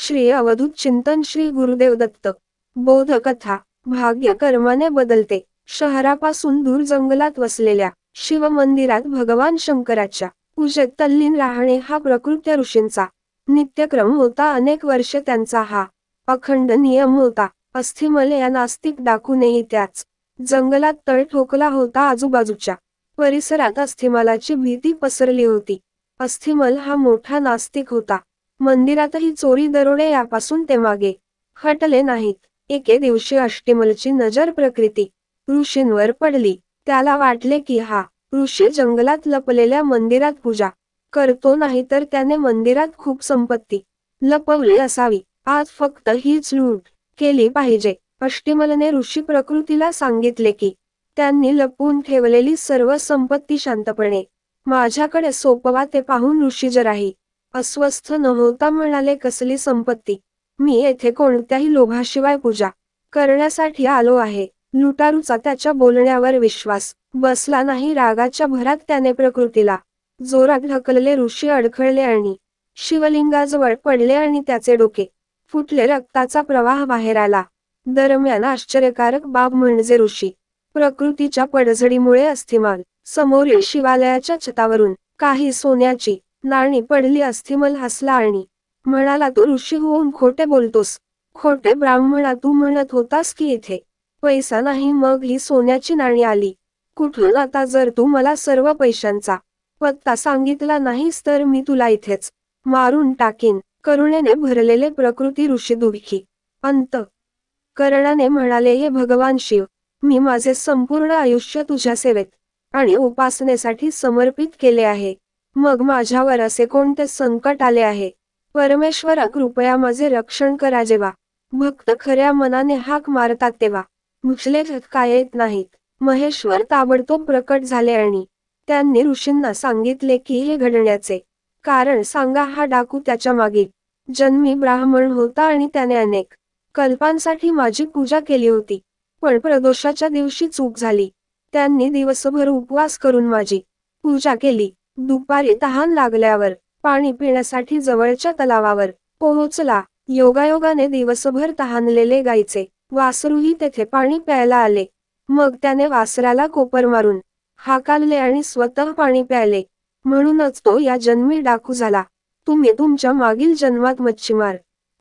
श्री अवधूत चिंतन श्री गुरुदेव दत्त। बोधकथा। भाग्य कर्माने बदलते। शहरापासून दूर जंगलात वसलेल्या शिव मंदिरात भगवान शंकराच्या पूजेत तल्लीन राहणे हा प्रकृत्य ऋषींचा नित्यक्रम होता। अनेक वर्ष त्यांचा हा अखंड नियम होता। अस्थिमल या नास्तिक डाकूनेही त्याच जंगलात तळ ठोकला होता। आजूबाजूच्या परिसरात अस्थिमलाची भीती पसरली होती। अस्थिमल हा मोठा नास्तिक होता। मंदिरातही चोरी दरोडे यापासून ते मागे हटले नाहीत। एके दिवशी अस्थिमलची नजर प्रकृती ऋषींवर पडली। त्याला वाटले की हा ऋषी जंगलात लपलेल्या मंदिरात पूजा करतो, नाही तर त्याने मंदिरात खूप संपत्ती लपवली असावी। आज फक्त हीच लूट केली पाहिजे। अस्थिमलने ऋषी प्रकृतीला सांगितले की त्यांनी लपवून ठेवलेली सर्व संपत्ती शांतपणे माझ्याकडे सोपवा। ते पाहून ऋषी जराही अस्वस्थ न होता म्हणाले, कसली संपत्ती? मी येथे कोणत्याही लोभाशिवाय पूजा करण्यासाठी आलो आहे। लुटारूचा त्याच्या बोलण्यावर विश्वास बसला नाही। रागाच्या भरात त्याने प्रकृतीला जोरात ढकलले। ऋषी अडखळले आणि शिवलिंगाजवळ पडले आणि त्याचे डोके फुटले। रक्ताचा प्रवाह बाहेर आला। दरम्यान आश्चर्यकारक बाब म्हणजे ऋषी प्रकृतीच्या पडझडीमुळे अस्थिमल समोरील शिवालयाच्या छतावरून काही सोन्याची नाणी पडली। अस्थिमल हसला आणि म्हणाला, तू ऋषी होऊन खोटे बोलतोस। खोटे ब्राह्मणा, तू म्हणत होतास की इथे पैसा नाही, मग ही सोन्याची नाणी आली कुठून? आता जर तू मला सर्व पैशांचा पत्ता सांगितला नाहीस तर मी तुला इथेच मारून टाकीन। करुणेने भरलेले प्रकृती ऋषी दुःखी अंतःकरणाने म्हणाले, हे भगवान शिव, मी माझे संपूर्ण आयुष्य तुझ्या सेवेत आणि उपासनेसाठी समर्पित केले आहे। मग माझ्यावर असे कोणते संकट आले आहे? परमेश्वरा, कृपया माझे रक्षण करा। जेव्हा भक्त खऱ्या मनाने हाक मारतात तेव्हा मुचले काय येत नाहीत। महेश्वर ताबडतोब प्रकट झाले आणि त्यांनी ऋषींना सांगितले की हे घडण्याचे कारण सांगा। हा डाकू त्याच्या मागील जन्मी ब्राह्मण होता आणि त्याने अनेक कल्पांसाठी माझी पूजा केली होती, पण प्रदोषाच्या दिवशी चूक झाली। त्यांनी दिवसभर उपवास करून माझी पूजा केली। दुपारी तहान लागल्यावर पाणी पिण्यासाठी जवळच्या तलावावर पोहोचला। योगायोगाने दिवसभर तहानलेले गाईचे वासरूही तेथे पाणी प्यायला आले। मग त्याने वासराला कोपर मारून हाकालले आणि स्वतः पाणी प्यायले। म्हणूनच तो या जन्मी डाकू झाला। तुम्ही तुमच्या मागील जन्मात मच्छीमार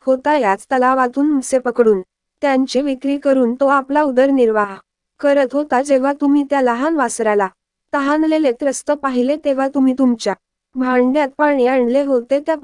होता। याच तलावातून मासे पकडून त्यांची विक्री करून तो आपला उदरनिर्वाह करत होता। जेव्हा तुम्ही त्या लहान वासराला तहानलेले त्रस्त पाहिले तेव्हा तुम्ही तुमच्या भांड्यात पाणी आणले होते। त्या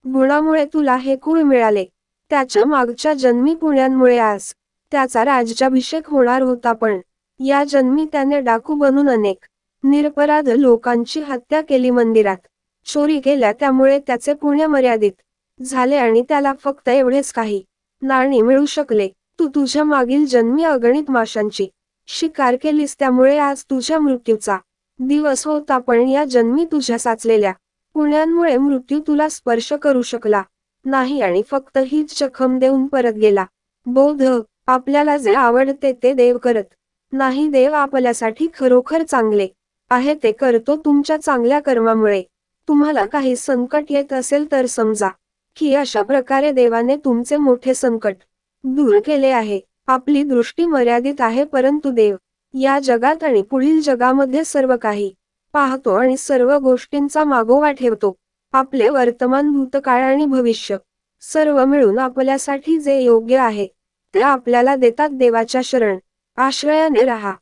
गुणामुळे तुला हे कुळ मिळाले। त्याच्या मागच्या जन्मी पुण्यांमुळे आज त्याचा राज्याभिषेक होणार होता, पण या जन्मी त्याने डाकू बनून अनेक निरपराध लोकांची हत्या केली, मंदिरात चोरी केल्या, त्यामुळे त्याचे पुण्य मर्यादित झाले आणि त्याला फक्त एवढेच काही नाणी मिळू शकले। तू तुझ्या मागील जन्मी अगणित माशांची शिकार केलीस, त्यामुळे आज तुझ्या मृत्यूचा दिवस होता, पण या जन्मी तुझ्या साचलेल्या पुण्यांमुळे मृत्यू तुला स्पर्श करू शकला नाही आणि फक्त हीच जखम देऊन परत गेला। बोध, आपल्याला जे आवडते ते देव करत नाही। देव आपल्यासाठी खरोखर चांगले आहे ते करतो तुमच्या चांगल्या कर्मामुळे। तुम्हाला काही संकट येत असेल तर समजा की अशा प्रकारे देवाने तुमचे मोठे संकट दूर केले आहे। आपली दृष्टी मर्यादित आहे, परंतु देव या जगात आणि पुढील जगामध्ये सर्व काही पाहतो आणि सर्व गोष्टींचा मागोवा ठेवतो। आपले वर्तमान, भूतकाळ आणि भविष्य सर्व मिळून आपल्यासाठी जे योग्य आहे ते आपल्याला देतात। देवाच्या शरण आश्रयाने राहा।